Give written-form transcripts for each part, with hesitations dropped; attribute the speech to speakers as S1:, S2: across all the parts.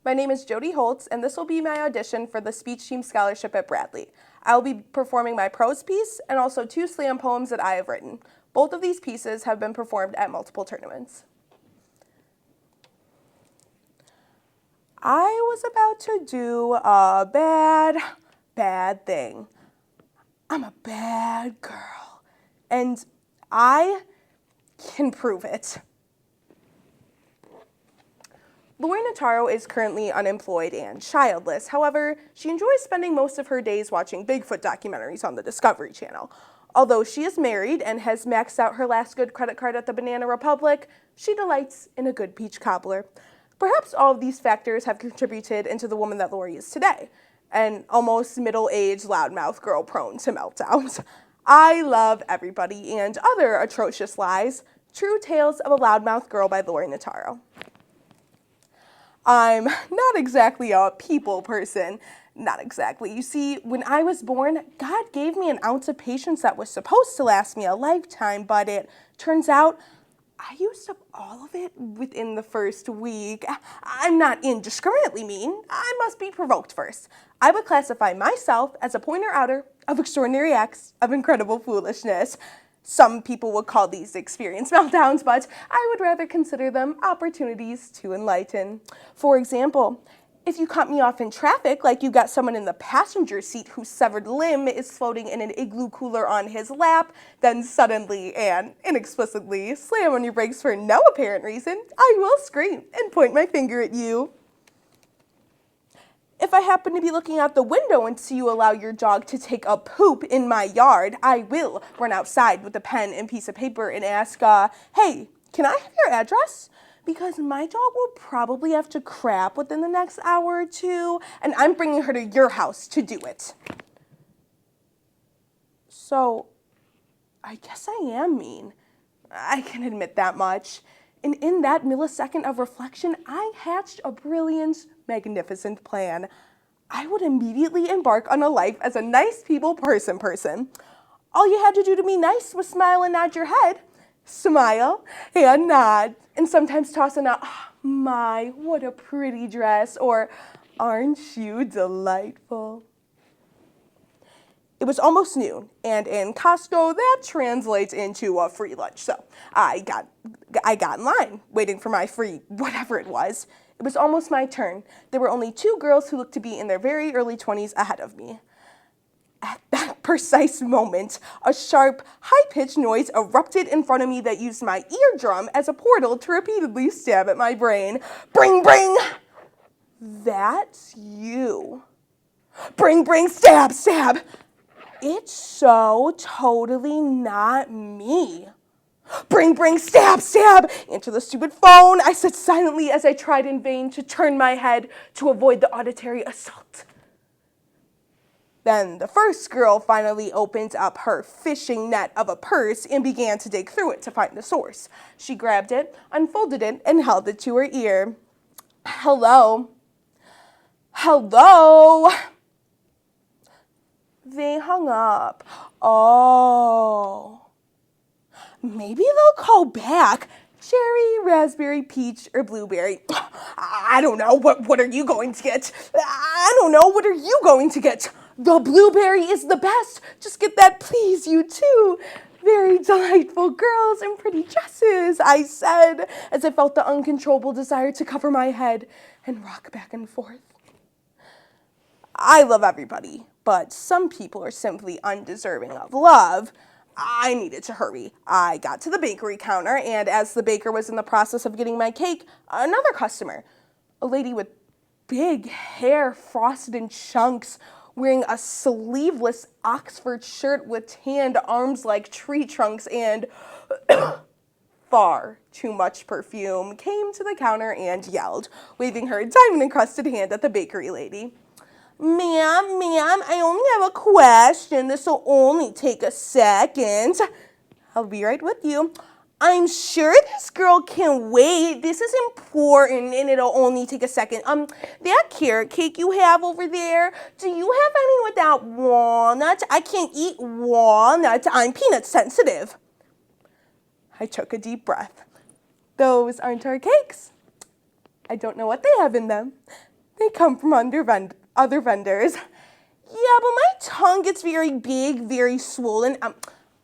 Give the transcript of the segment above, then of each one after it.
S1: My name is Jody Holtz, and this will be my audition for the Speech Team Scholarship at Bradley. I will be performing my prose piece and also 2 slam poems that I have written. Both of these pieces have been performed at multiple tournaments. I was about to do a bad thing. I'm a bad girl, and I can prove it. Lori Notaro is currently unemployed and childless. However, she enjoys spending most of her days watching Bigfoot documentaries on the Discovery Channel. Although she is married and has maxed out her last good credit card at the Banana Republic, she delights in a good peach cobbler. Perhaps all of these factors have contributed into the woman that Lori is today, an almost middle-aged loudmouth girl prone to meltdowns. I Love Everybody and Other Atrocious Lies, True Tales of a Loudmouth Girl by Lori Notaro. I'm not exactly a people person. Not exactly. You see, when I was born, God gave me an ounce of patience that was supposed to last me a lifetime, but it turns out I used up all of it within the first week. I'm not indiscriminately mean. I must be provoked first. I would classify myself as a pointer outer of extraordinary acts of incredible foolishness. Some people would call these experience meltdowns, but I would rather consider them opportunities to enlighten. For example, if you cut me off in traffic like you got someone in the passenger seat whose severed limb is floating in an igloo cooler on his lap, then suddenly and inexplicably slam on your brakes for no apparent reason, I will scream and point my finger at you. If I happen to be looking out the window and see you allow your dog to take a poop in my yard, I will run outside with a pen and piece of paper and ask, hey, can I have your address? Because my dog will probably have to crap within the next hour or two, and I'm bringing her to your house to do it. So, I guess I am mean. I can admit that much. And in that millisecond of reflection, I hatched a brilliant, magnificent plan. I would immediately embark on a life as a nice people person. All you had to do to be nice was smile and nod your head. Smile and nod, and sometimes toss in a, oh, my, what a pretty dress, or aren't you delightful? It was almost noon, and in Costco, that translates into a free lunch. So I got in line, waiting for my free whatever it was. It was almost my turn. There were only 2 girls who looked to be in their very early 20s ahead of me. At that precise moment, a sharp, high-pitched noise erupted in front of me that used my eardrum as a portal to repeatedly stab at my brain. Bring, bring! That's you. Bring, bring, stab, stab! It's so totally not me. Bring, bring, stab, stab! Into the stupid phone, I said silently as I tried in vain to turn my head to avoid the auditory assault. Then the first girl finally opened up her fishing net of a purse and began to dig through it to find the source. She grabbed it, unfolded it, and held it to her ear. Hello? Hello? They hung up. Oh. Maybe they'll call back. Cherry, raspberry, peach, or blueberry. I don't know. What are you going to get? I don't know. What are you going to get? The blueberry is the best. Just get that, please, you too. Very delightful girls in pretty dresses, I said, as I felt the uncontrollable desire to cover my head and rock back and forth. I love everybody, but some people are simply undeserving of love. I needed to hurry. I got to the bakery counter, and as the baker was in the process of getting my cake, another customer, a lady with big hair frosted in chunks, wearing a sleeveless Oxford shirt with tanned arms like tree trunks and far too much perfume, came to the counter and yelled, waving her diamond-encrusted hand at the bakery lady. Ma'am, I only have a question. This will only take a second. I'll be right with you. I'm sure this girl can wait. This is important and it'll only take a second. That carrot cake you have over there, do you have any without walnuts? I can't eat walnuts. I'm peanut sensitive. I took a deep breath. Those aren't our cakes. I don't know what they have in them. They come from other vendors. Yeah, but my tongue gets very big, very swollen.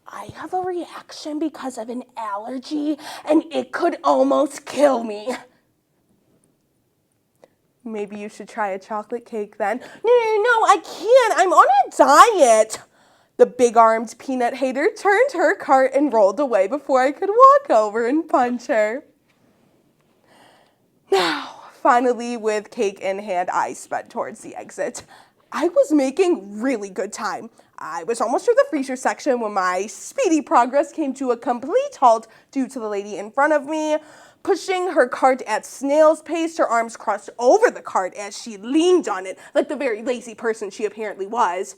S1: I have a reaction because of an allergy, and it could almost kill me. Maybe you should try a chocolate cake then. No, I can't. I'm on a diet. The big-armed peanut hater turned her cart and rolled away before I could walk over and punch her. Now, finally, with cake in hand, I sped towards the exit. I was making really good time. I was almost through the freezer section when my speedy progress came to a complete halt due to the lady in front of me pushing her cart at snail's pace, her arms crossed over the cart as she leaned on it, like the very lazy person she apparently was.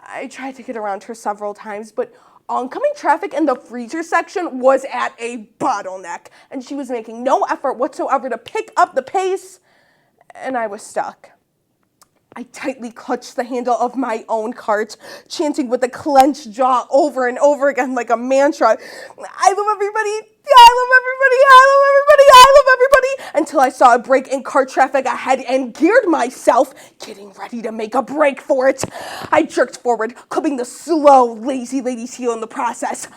S1: I tried to get around her several times, but oncoming traffic in the freezer section was at a bottleneck, and she was making no effort whatsoever to pick up the pace, and I was stuck. I tightly clutched the handle of my own cart, chanting with a clenched jaw over and over again like a mantra. I love everybody, I love everybody, I love everybody, I love everybody, until I saw a break in car traffic ahead and geared myself, getting ready to make a break for it. I jerked forward, clipping the slow, lazy lady's heel in the process.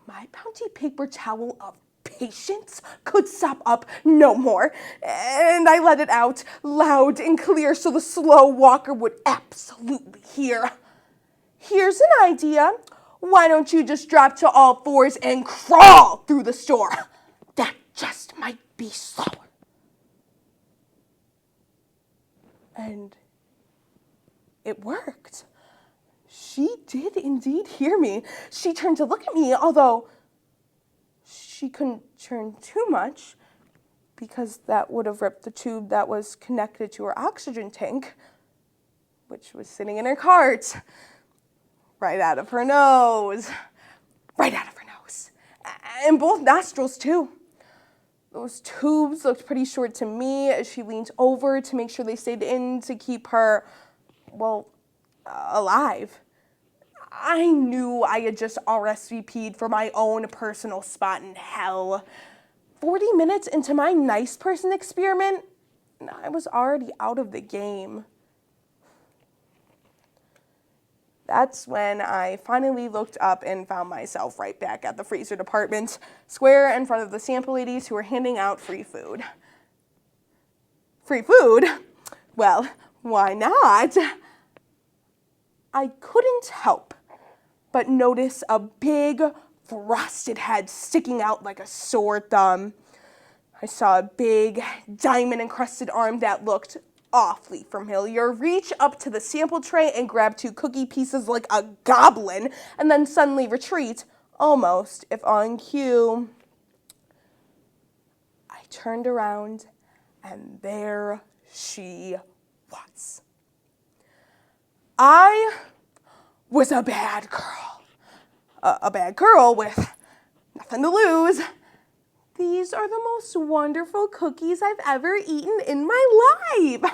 S1: My bounty paper towel of patience could sop up no more, and I let it out loud and clear so the slow walker would absolutely hear. Here's an idea. Why don't you just drop to all fours and crawl through the store? That just might be slower. And it worked. She did indeed hear me. She turned to look at me, although she couldn't turn too much because that would have ripped the tube that was connected to her oxygen tank, which was sitting in her cart. Right out of her nose. Right out of her nose. And both nostrils, too. Those tubes looked pretty short to me as she leaned over to make sure they stayed in to keep her, well, alive. I knew I had just RSVP'd for my own personal spot in hell. 40 minutes into my nice person experiment, and I was already out of the game. That's when I finally looked up and found myself right back at the freezer department, square in front of the sample ladies who were handing out free food. Free food? Well, why not? I couldn't help but notice a big, frosted head sticking out like a sore thumb. I saw a big, diamond-encrusted arm that looked awfully familiar reach up to the sample tray and grab 2 cookie pieces like a goblin, and then suddenly retreat, almost, if on cue. I turned around, and there she was. I was a bad girl. A bad girl with nothing to lose. These are the most wonderful cookies I've ever eaten in my life.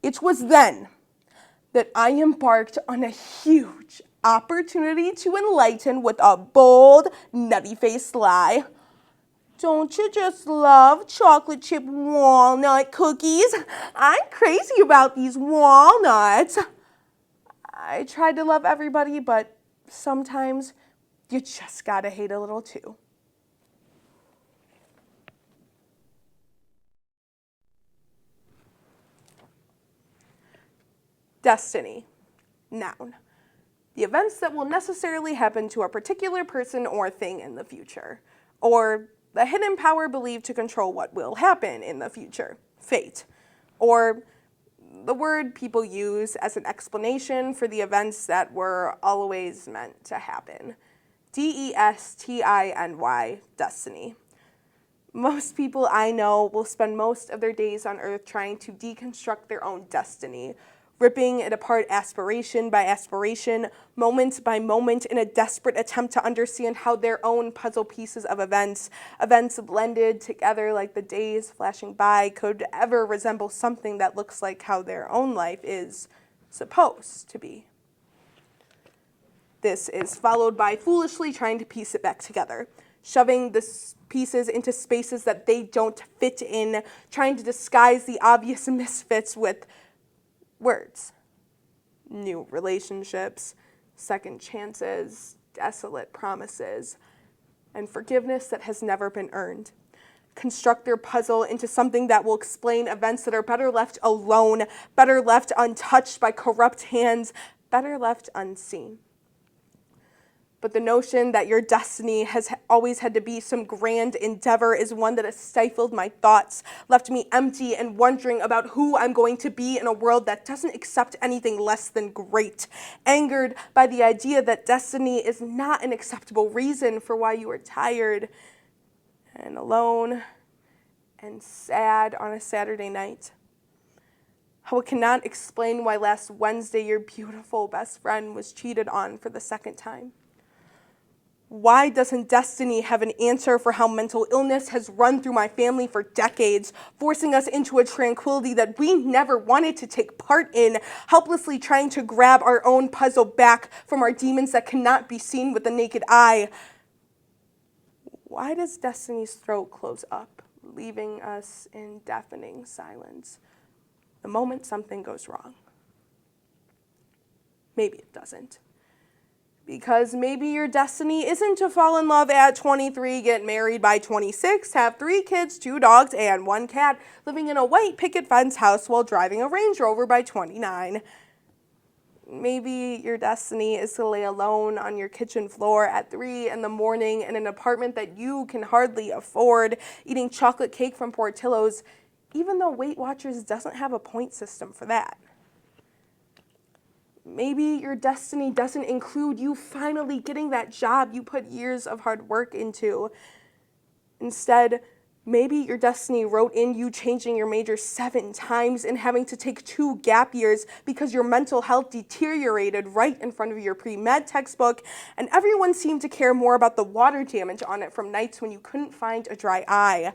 S1: It was then that I embarked on a huge opportunity to enlighten with a bold, nutty-faced lie. Don't you just love chocolate chip walnut cookies? I'm crazy about these walnuts. I tried to love everybody, but sometimes you just gotta hate a little too. Destiny. Noun. The events that will necessarily happen to a particular person or thing in the future. Or the hidden power believed to control what will happen in the future. Fate. Or the word people use as an explanation for the events that were always meant to happen. D-E-S-T-I-N-Y, destiny. Most people I know will spend most of their days on Earth trying to deconstruct their own destiny, ripping it apart aspiration by aspiration, moment by moment, in a desperate attempt to understand how their own puzzle pieces of events blended together like the days flashing by, could ever resemble something that looks like how their own life is supposed to be. This is followed by foolishly trying to piece it back together, shoving the pieces into spaces that they don't fit in, trying to disguise the obvious misfits with words. New relationships, second chances, desolate promises, and forgiveness that has never been earned. Construct their puzzle into something that will explain events that are better left alone, better left untouched by corrupt hands, better left unseen. But the notion that your destiny has always had to be some grand endeavor is one that has stifled my thoughts, left me empty and wondering about who I'm going to be in a world that doesn't accept anything less than great, angered by the idea that destiny is not an acceptable reason for why you are tired and alone and sad on a Saturday night. How it cannot explain why last Wednesday your beautiful best friend was cheated on for the second time. Why doesn't destiny have an answer for how mental illness has run through my family for decades, forcing us into a tranquility that we never wanted to take part in, helplessly trying to grab our own puzzle back from our demons that cannot be seen with the naked eye? Why does destiny's throat close up, leaving us in deafening silence the moment something goes wrong? Maybe it doesn't. Because maybe your destiny isn't to fall in love at 23, get married by 26, have 3 kids, 2 dogs, and 1 cat, living in a white picket fence house while driving a Range Rover by 29. Maybe your destiny is to lay alone on your kitchen floor at 3 in the morning in an apartment that you can hardly afford, eating chocolate cake from Portillo's, even though Weight Watchers doesn't have a point system for that. Maybe your destiny doesn't include you finally getting that job you put years of hard work into. Instead, maybe your destiny wrote in you changing your major 7 times and having to take 2 gap years because your mental health deteriorated right in front of your pre-med textbook, and everyone seemed to care more about the water damage on it from nights when you couldn't find a dry eye.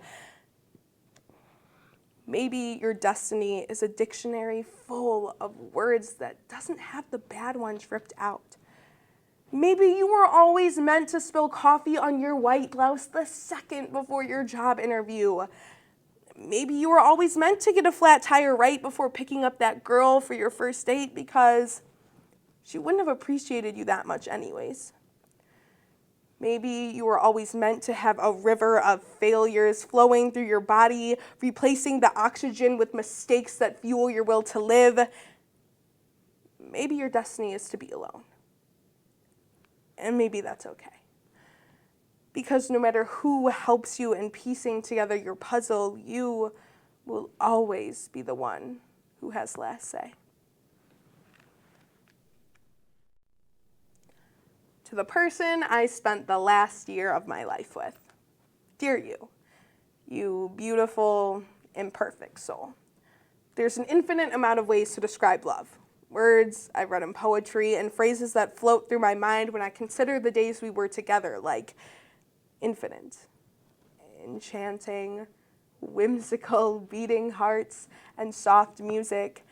S1: Maybe your destiny is a dictionary full of words that doesn't have the bad ones ripped out. Maybe you were always meant to spill coffee on your white blouse the second before your job interview. Maybe you were always meant to get a flat tire right before picking up that girl for your first date because she wouldn't have appreciated you that much anyways. Maybe you were always meant to have a river of failures flowing through your body, replacing the oxygen with mistakes that fuel your will to live. Maybe your destiny is to be alone. And maybe that's okay. Because no matter who helps you in piecing together your puzzle, you will always be the one who has last say. To the person I spent the last year of my life with. Dear you, you beautiful, imperfect soul. There's an infinite amount of ways to describe love. Words I've read in poetry and phrases that float through my mind when I consider the days we were together, like infinite, enchanting, whimsical, beating hearts, and soft music.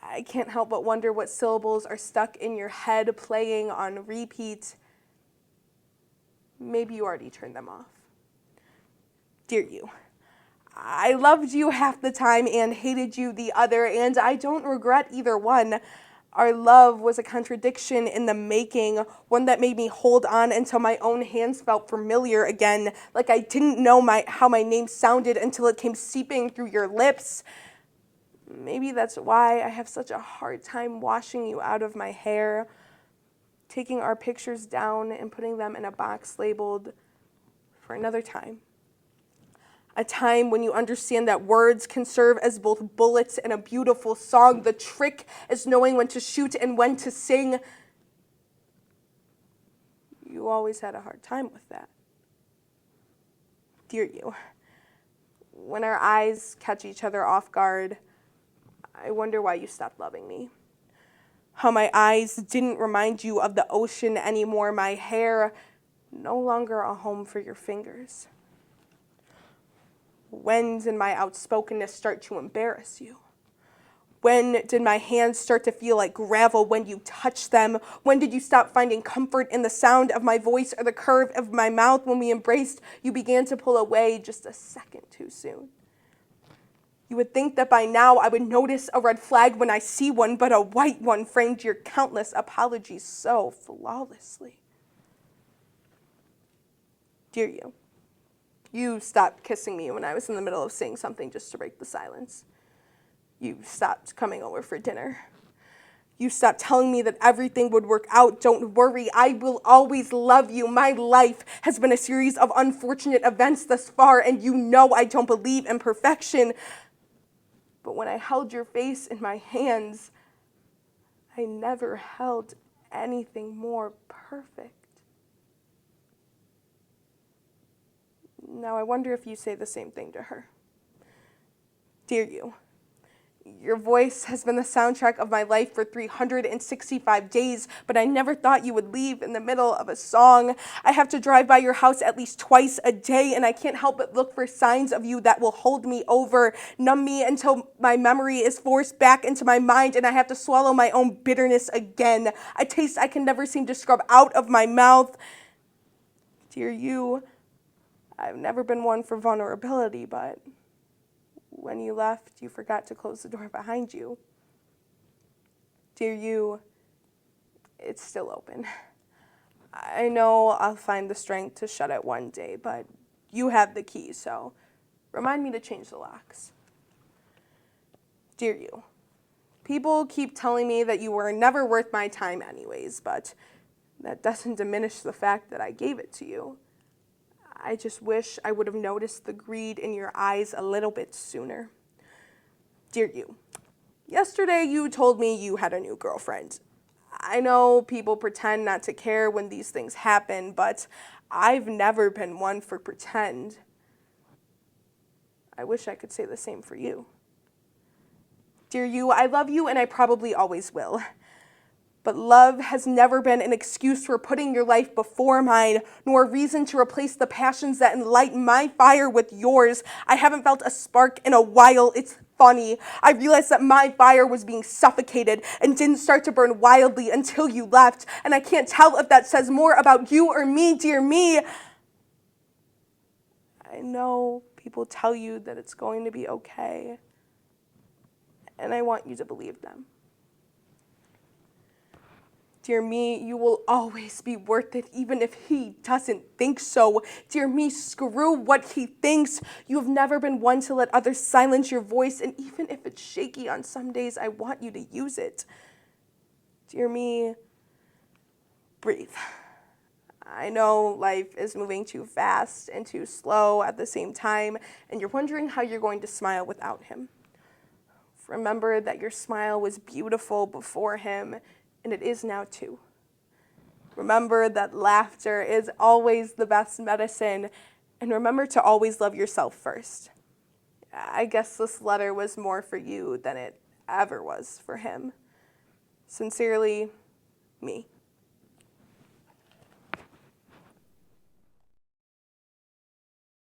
S1: I can't help but wonder what syllables are stuck in your head playing on repeat. Maybe you already turned them off. Dear you, I loved you half the time and hated you the other, and I don't regret either one. Our love was a contradiction in the making, one that made me hold on until my own hands felt familiar again, like I didn't know how my name sounded until it came seeping through your lips. Maybe that's why I have such a hard time washing you out of my hair, taking our pictures down and putting them in a box labeled for another time. A time when you understand that words can serve as both bullets and a beautiful song. The trick is knowing when to shoot and when to sing. You always had a hard time with that. Dear you, when our eyes catch each other off guard, I wonder why you stopped loving me. How my eyes didn't remind you of the ocean anymore, my hair no longer a home for your fingers. When did my outspokenness start to embarrass you? When did my hands start to feel like gravel when you touched them? When did you stop finding comfort in the sound of my voice or the curve of my mouth? When we embraced, you began to pull away just a second too soon. You would think that by now I would notice a red flag when I see one, but a white one framed your countless apologies so flawlessly. Dear you, you stopped kissing me when I was in the middle of saying something just to break the silence. You stopped coming over for dinner. You stopped telling me that everything would work out. Don't worry, I will always love you. My life has been a series of unfortunate events thus far, and you know I don't believe in perfection. But when I held your face in my hands, I never held anything more perfect. Now I wonder if you say the same thing to her. Dear you, your voice has been the soundtrack of my life for 365 days, but I never thought you would leave in the middle of a song. I have to drive by your house at least twice a day, and I can't help but look for signs of you that will hold me over, numb me until my memory is forced back into my mind, and I have to swallow my own bitterness again, a taste I can never seem to scrub out of my mouth. Dear you, I've never been one for vulnerability, but when you left, you forgot to close the door behind you. Dear you, it's still open. I know I'll find the strength to shut it one day, but you have the key, so remind me to change the locks. Dear you, people keep telling me that you were never worth my time anyways, but that doesn't diminish the fact that I gave it to you. I just wish I would have noticed the greed in your eyes a little bit sooner. Dear you, yesterday you told me you had a new girlfriend. I know people pretend not to care when these things happen, but I've never been one for pretend. I wish I could say the same for you. Dear you, I love you and I probably always will. But love has never been an excuse for putting your life before mine, nor a reason to replace the passions that enlighten my fire with yours. I haven't felt a spark in a while. It's funny. I realized that my fire was being suffocated and didn't start to burn wildly until you left. And I can't tell if that says more about you or me, dear me. I know people tell you that it's going to be okay, and I want you to believe them. Dear me, you will always be worth it, even if he doesn't think so. Dear me, screw what he thinks. You have never been one to let others silence your voice, and even if it's shaky on some days, I want you to use it. Dear me, breathe. I know life is moving too fast and too slow at the same time, and you're wondering how you're going to smile without him. Remember that your smile was beautiful before him, and it is now too. Remember that laughter is always the best medicine, and remember to always love yourself first. I guess this letter was more for you than it ever was for him. Sincerely, me.